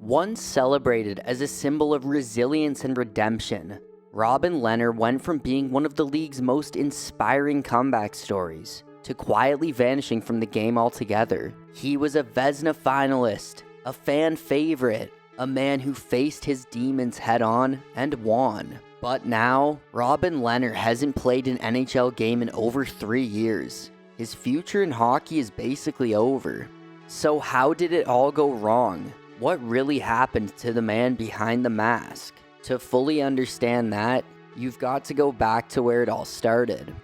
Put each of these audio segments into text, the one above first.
Once celebrated as a symbol of resilience and redemption, Robin Lehner went from being one of the league's most inspiring comeback stories to quietly vanishing from the game altogether. He was a Vezina finalist, a fan favorite, a man who faced his demons head-on and won. But now, Robin Lehner hasn't played an NHL game in over 3 years. His future in hockey is basically over. So how did it all go wrong? What really happened to the man behind the mask? To fully understand that, you've got to go back to where it all started.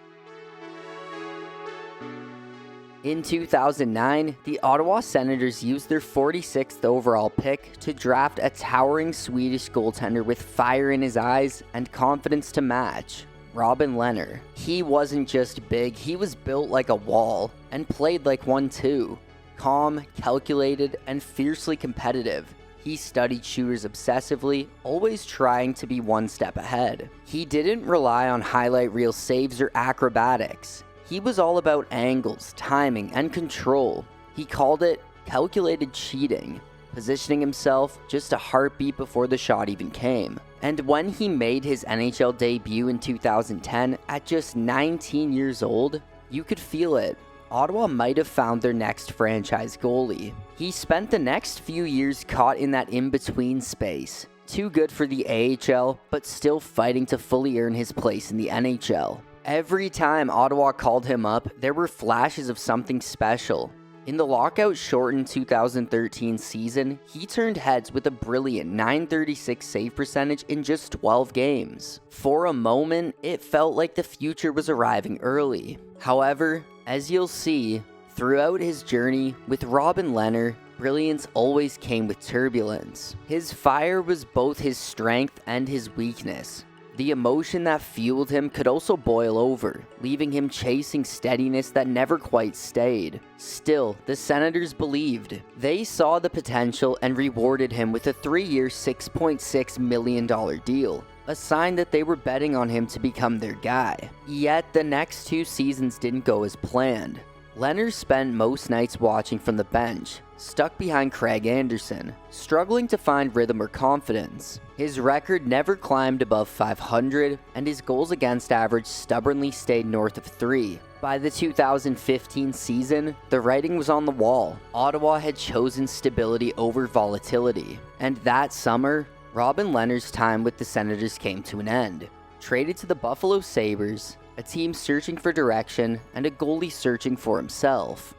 In 2009, the Ottawa Senators used their 46th overall pick to draft a towering Swedish goaltender with fire in his eyes and confidence to match, Robin Lehner. He wasn't just big, he was built like a wall and played like one too. Calm, calculated, and fiercely competitive. He studied shooters obsessively, always trying to be one step ahead. He didn't rely on highlight reel saves or acrobatics. He was all about angles, timing, and control. He called it calculated cheating, positioning himself just a heartbeat before the shot even came. And when he made his NHL debut in 2010 at just 19 years old, you could feel it. Ottawa might have found their next franchise goalie. He spent the next few years caught in that in-between space. Too good for the AHL, but still fighting to fully earn his place in the NHL. Every time Ottawa called him up, there were flashes of something special. In the lockout-shortened 2013 season, he turned heads with a brilliant .936 save percentage in just 12 games. For a moment, it felt like the future was arriving early. However, as you'll see, throughout his journey with Robin Lehner, brilliance always came with turbulence. His fire was both his strength and his weakness. The emotion that fueled him could also boil over, leaving him chasing steadiness that never quite stayed. Still, the Senators believed. They saw the potential and rewarded him with a 3-year $6.6 million deal, a sign that they were betting on him to become their guy. Yet the next 2 seasons didn't go as planned. Lehner spent most nights watching from the bench, stuck behind Craig Anderson, struggling to find rhythm or confidence. His record never climbed above .500, and his goals against average stubbornly stayed north of 3. By the 2015 season, the writing was on the wall. Ottawa had chosen stability over volatility, and that summer, Robin Lehner's time with the Senators came to an end. Traded to the Buffalo Sabres, a team searching for direction and a goalie searching for himself.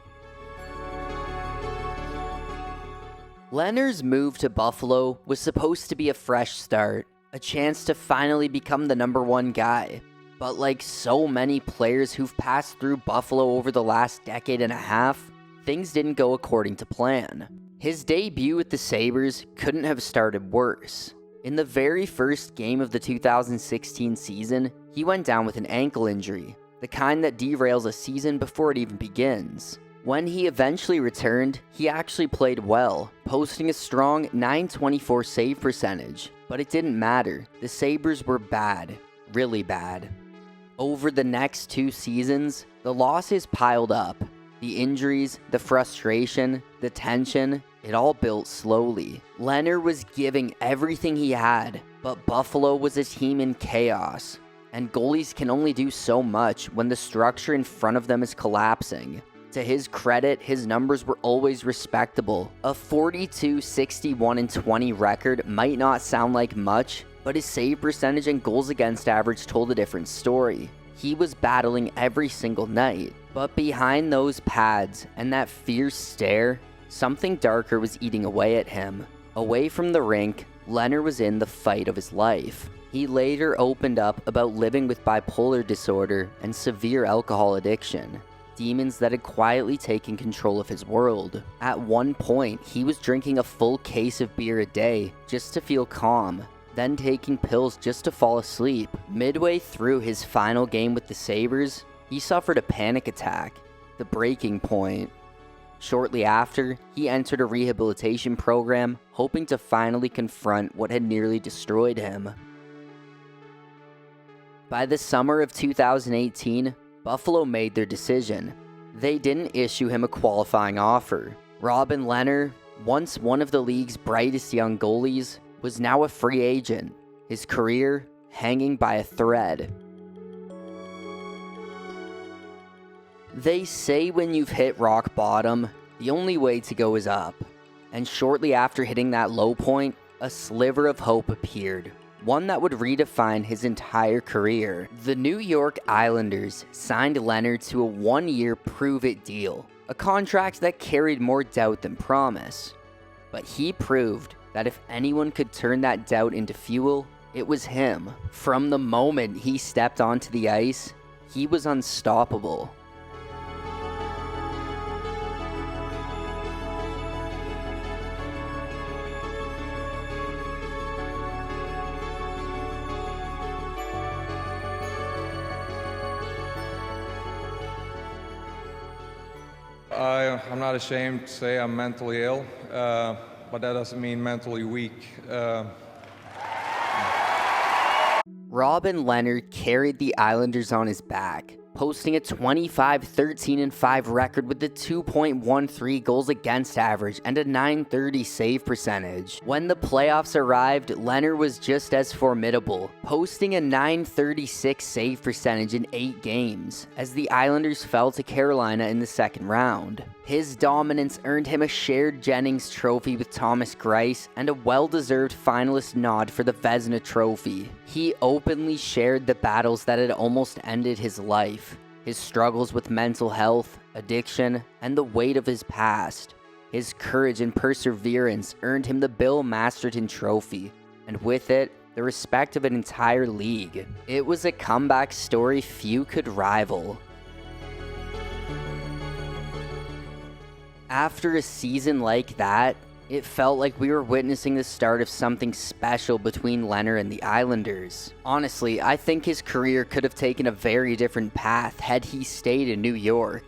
Lehner's move to Buffalo was supposed to be a fresh start, a chance to finally become the #1 guy. But like so many players who've passed through Buffalo over the last decade and a half, things didn't go according to plan. His debut with the Sabres couldn't have started worse. In the very first game of the 2016 season, he went down with an ankle injury, the kind that derails a season before it even begins. When he eventually returned, he actually played well, posting a strong .924 save percentage. But it didn't matter. The Sabres were bad, really bad. Over the next 2 seasons, the losses piled up. The injuries, the frustration, the tension, it all built slowly. Lehner was giving everything he had, but Buffalo was a team in chaos. And goalies can only do so much when the structure in front of them is collapsing. To his credit, his numbers were always respectable. A 42-61-20 record might not sound like much, but his save percentage and goals against average told a different story. He was battling every single night. But behind those pads and that fierce stare, something darker was eating away at him. Away from the rink, Lehner was in the fight of his life. He later opened up about living with bipolar disorder and severe alcohol addiction, demons that had quietly taken control of his world. At one point, he was drinking a full case of beer a day just to feel calm, then taking pills just to fall asleep. Midway through his final game with the Sabres, he suffered a panic attack, the breaking point. Shortly after, he entered a rehabilitation program, hoping to finally confront what had nearly destroyed him. By the summer of 2018, Buffalo made their decision. They didn't issue him a qualifying offer. Robin Lehner once one of the league's brightest young goalies, was now a free agent, his career hanging by a thread. They say when you've hit rock bottom, the only way to go is up. And shortly after hitting that low point, a sliver of hope appeared, one that would redefine his entire career. The New York Islanders signed Lehner to a 1-year prove-it deal, a contract that carried more doubt than promise. But he proved that if anyone could turn that doubt into fuel, it was him. From the moment he stepped onto the ice, he was unstoppable. I'm not ashamed to say I'm mentally ill, but that doesn't mean mentally weak. Robin Lehner carried the Islanders on his back, posting a 25-13-5 record with a 2.13 goals against average and a .930 save percentage. When the playoffs arrived, Lehner was just as formidable, posting a .936 save percentage in 8 games, as the Islanders fell to Carolina in the second round. His dominance earned him a shared Jennings Trophy with Thomas Greiss and a well-deserved finalist nod for the Vezina Trophy. He openly shared the battles that had almost ended his life, his struggles with mental health, addiction, and the weight of his past. His courage and perseverance earned him the Bill Masterton Trophy, and with it, the respect of an entire league. It was a comeback story few could rival. After a season like that, it felt like we were witnessing the start of something special between Lehner and the Islanders. Honestly, I think his career could have taken a very different path had he stayed in New York.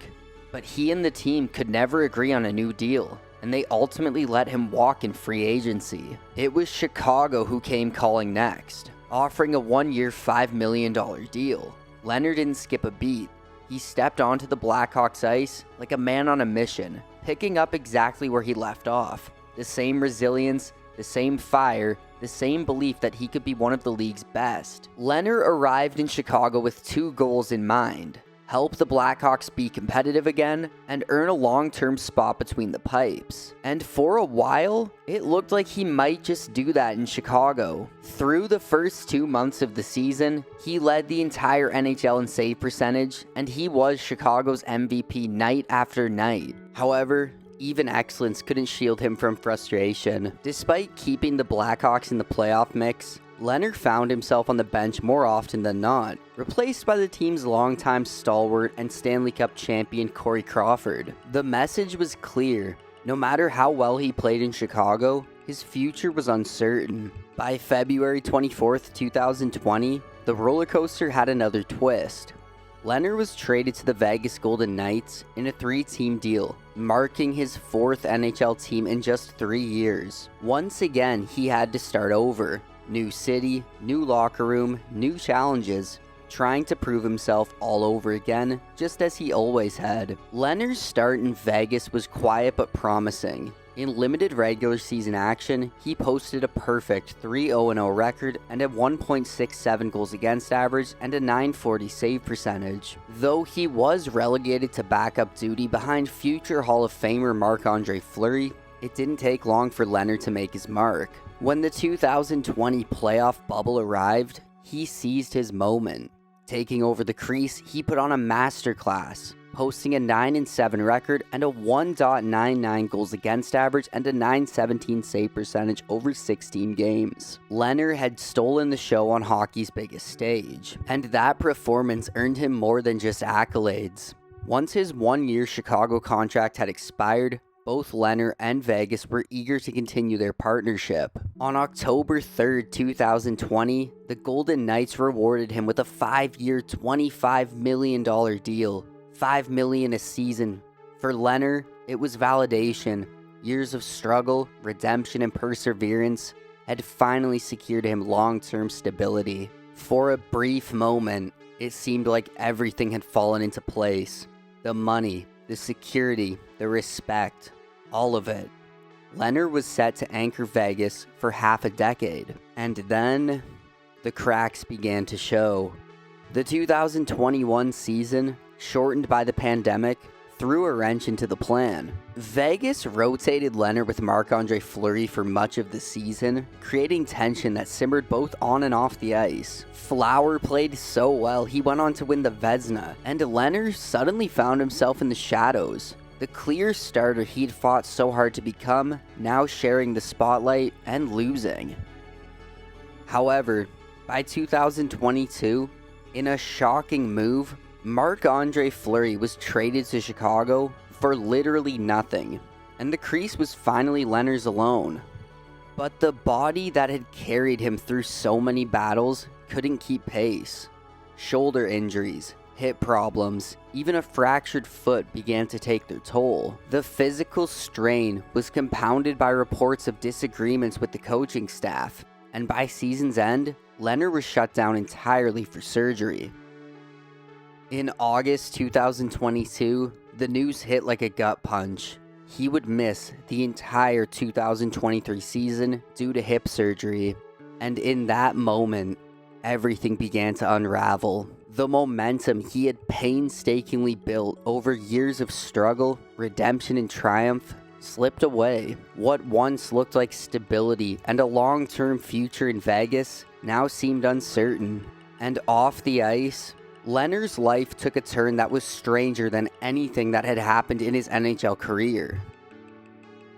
But he and the team could never agree on a new deal, and they ultimately let him walk in free agency. It was Chicago who came calling next, offering a 1-year $5 million deal. Lehner didn't skip a beat. He stepped onto the Blackhawks ice like a man on a mission, picking up exactly where he left off. The same resilience, the same fire, the same belief that he could be one of the league's best. Lehner arrived in Chicago with 2 goals in mind: help the Blackhawks be competitive again, and earn a long-term spot between the pipes. And for a while, it looked like he might just do that in Chicago. Through the first 2 months of the season, he led the entire NHL in save percentage, and he was Chicago's MVP night after night. However, even excellence couldn't shield him from frustration. Despite keeping the Blackhawks in the playoff mix, Lehner found himself on the bench more often than not, replaced by the team's longtime stalwart and Stanley Cup champion Corey Crawford. The message was clear: no matter how well he played in Chicago, his future was uncertain. By February 24th, 2020, the roller coaster had another twist. Lehner was traded to the Vegas Golden Knights in a 3-team deal, marking his 4th NHL team in just 3 years. Once again, he had to start over. New city, new locker room, new challenges, trying to prove himself all over again, just as he always had. Lehner's start in Vegas was quiet but promising. In limited regular season action, he posted a perfect 3-0-0 record and a 1.67 goals against average and a .940 save percentage. Though he was relegated to backup duty behind future Hall of Famer Marc-Andre Fleury, it didn't take long for Lehner to make his mark. When the 2020 playoff bubble arrived, he seized his moment. Taking over the crease, he put on a masterclass, posting a 9-7 record and a 1.99 goals against average and a .917 save percentage over 16 games. Lehner had stolen the show on hockey's biggest stage, and that performance earned him more than just accolades. Once his 1-year Chicago contract had expired, both Lehner and Vegas were eager to continue their partnership. On October 3rd, 2020, the Golden Knights rewarded him with a 5-year, $25 million deal. $5 million a season. For Lehner, it was validation. Years of struggle, redemption, and perseverance had finally secured him long-term stability. For a brief moment, it seemed like everything had fallen into place. The money, the security, the respect, all of it. Lehner was set to anchor Vegas for half a decade, and then the cracks began to show. The 2021 season, shortened by the pandemic, threw a wrench into the plan. Vegas rotated Lehner with Marc-Andre Fleury for much of the season, creating tension that simmered both on and off the ice. Flower played so well he went on to win the Vezina, and Lehner suddenly found himself in the shadows. The clear starter he'd fought so hard to become, now sharing the spotlight and losing. However, by 2022, in a shocking move, Marc-Andre Fleury was traded to Chicago for literally nothing, and the crease was finally Lehner's alone. But the body that had carried him through so many battles couldn't keep pace. Shoulder injuries, hip problems, even a fractured foot began to take their toll. The physical strain was compounded by reports of disagreements with the coaching staff, and by season's end, Lehner was shut down entirely for surgery. In August 2022, the news hit like a gut punch. He would miss the entire 2023 season due to hip surgery, and in that moment, everything began to unravel. The momentum he had painstakingly built over years of struggle, redemption, and triumph slipped away. What once looked like stability and a long-term future in Vegas now seemed uncertain. And off the ice, Lehner's life took a turn that was stranger than anything that had happened in his NHL career.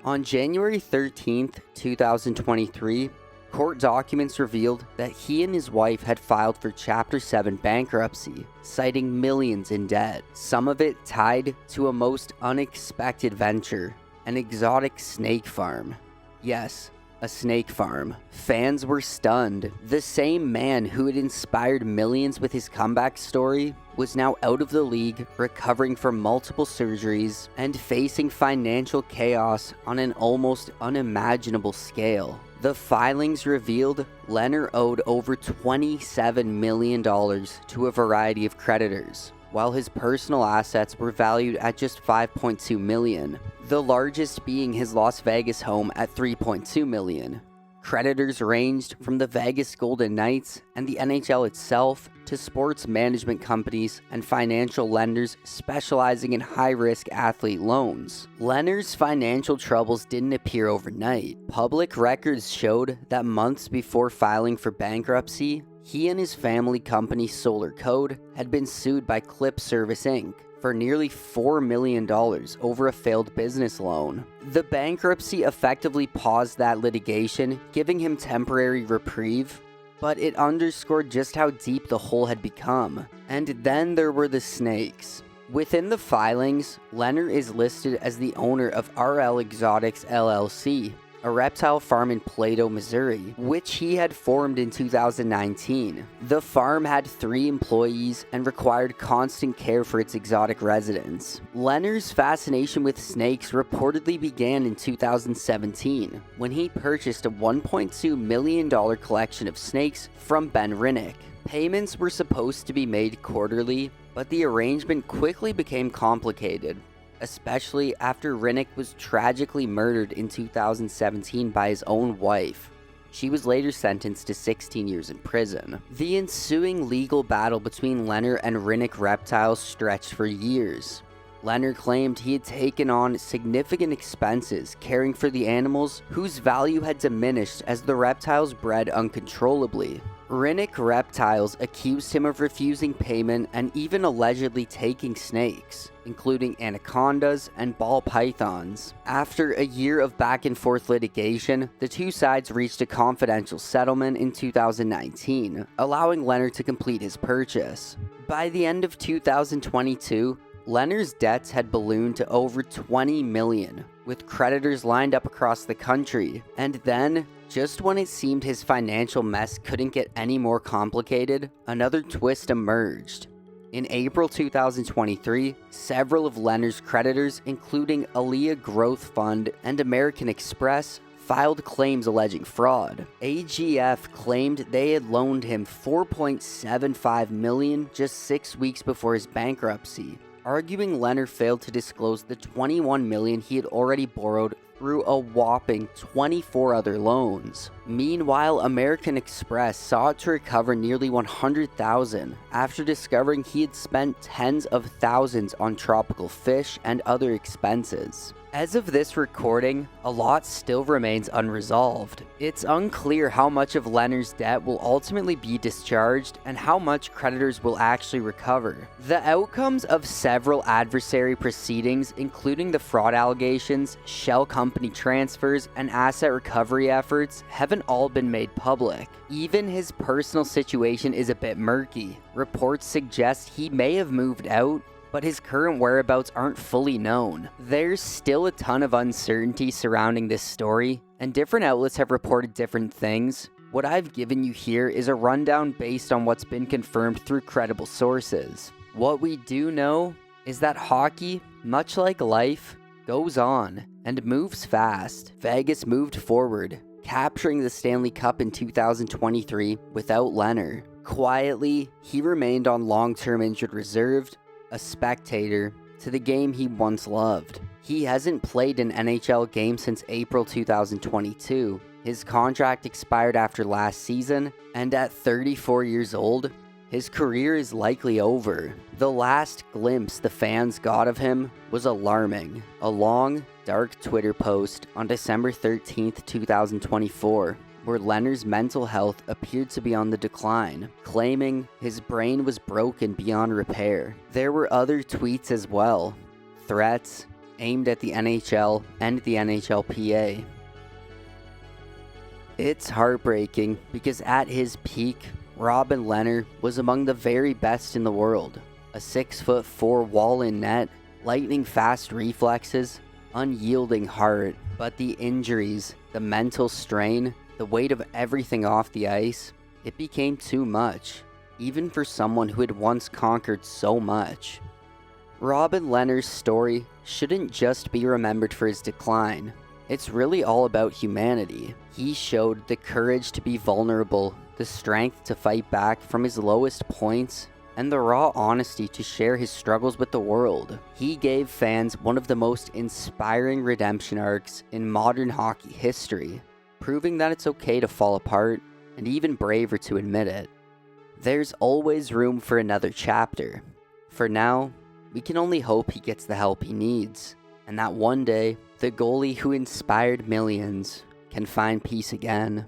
On January 13th, 2023, court documents revealed that he and his wife had filed for Chapter 7 bankruptcy, citing millions in debt, some of it tied to a most unexpected venture, an exotic snake farm. Yes, a snake farm. Fans were stunned. The same man who had inspired millions with his comeback story was now out of the league, recovering from multiple surgeries, and facing financial chaos on an almost unimaginable scale. The filings revealed Lehner owed over $27 million to a variety of creditors, while his personal assets were valued at just $5.2 million, the largest being his Las Vegas home at $3.2 million. Creditors ranged from the Vegas Golden Knights and the NHL itself to sports management companies and financial lenders specializing in high-risk athlete loans. Lehner's financial troubles didn't appear overnight. Public records showed that months before filing for bankruptcy, he and his family company Solar Code had been sued by Clip Service Inc. for nearly $4 million over a failed business loan. The bankruptcy effectively paused that litigation, giving him temporary reprieve, but it underscored just how deep the hole had become. And then there were the snakes. Within the filings, Lehner is listed as the owner of RL Exotics LLC, a reptile farm in Plato, Missouri, which he had formed in 2019. The farm had 3 employees and required constant care for its exotic residents. Lehner's fascination with snakes reportedly began in 2017, when he purchased a $1.2 million collection of snakes from Ben Rinnick. Payments were supposed to be made quarterly, but the arrangement quickly became complicated, especially after Rinnick was tragically murdered in 2017 by his own wife. She was later sentenced to 16 years in prison. The ensuing legal battle between Lehner and Rinnick Reptiles stretched for years. Lehner claimed he had taken on significant expenses caring for the animals, whose value had diminished as the reptiles bred uncontrollably. Rinnick Reptiles accused him of refusing payment and even allegedly taking snakes, including anacondas and ball pythons. After a year of back-and-forth litigation, the two sides reached a confidential settlement in 2019, allowing Lehner to complete his purchase. By the end of 2022, Lehner's debts had ballooned to over $20 million, with creditors lined up across the country. And then, just when it seemed his financial mess couldn't get any more complicated, another twist emerged. In April 2023, several of Lehner's creditors, including Aliyah Growth Fund and American Express, filed claims alleging fraud. AGF claimed they had loaned him $4.75 million just 6 weeks before his bankruptcy, arguing Lehner failed to disclose the $21 million he had already borrowed through a whopping 24 other loans. Meanwhile, American Express sought to recover nearly $100,000 after discovering he had spent tens of thousands on tropical fish and other expenses. As of this recording, a lot still remains unresolved. It's unclear how much of Lehner's debt will ultimately be discharged and how much creditors will actually recover. The outcomes of several adversary proceedings, including the fraud allegations, shell company transfers, and asset recovery efforts, haven't all been made public. Even his personal situation is a bit murky. Reports suggest he may have moved out, but his current whereabouts aren't fully known. There's still a ton of uncertainty surrounding this story, and different outlets have reported different things. What I've given you here is a rundown based on what's been confirmed through credible sources. What we do know is that hockey, much like life, goes on and moves fast. Vegas moved forward, capturing the Stanley Cup in 2023 without Lehner. Quietly, he remained on long-term injured reserve, a spectator to the game he once loved. He hasn't played an NHL game since April 2022. His contract expired after last season, and at 34 years old, his career is likely over. The last glimpse the fans got of him was alarming. A long, dark Twitter post on December 13th, 2024, where Lehner's mental health appeared to be on the decline, claiming his brain was broken beyond repair. There were other tweets as well, threats aimed at the NHL and the NHLPA. It's heartbreaking because at his peak, Robin Lehner was among the very best in the world. A 6'4" wall in net, lightning fast reflexes, unyielding heart, but the injuries, the mental strain, the weight of everything off the ice, it became too much, even for someone who had once conquered so much. Robin Lehner's story shouldn't just be remembered for his decline. It's really all about humanity. He showed the courage to be vulnerable, the strength to fight back from his lowest points, and the raw honesty to share his struggles with the world. He gave fans one of the most inspiring redemption arcs in modern hockey history, proving that it's okay to fall apart, and even braver to admit it. There's always room for another chapter. For now, we can only hope he gets the help he needs, and that one day, the goalie who inspired millions can find peace again.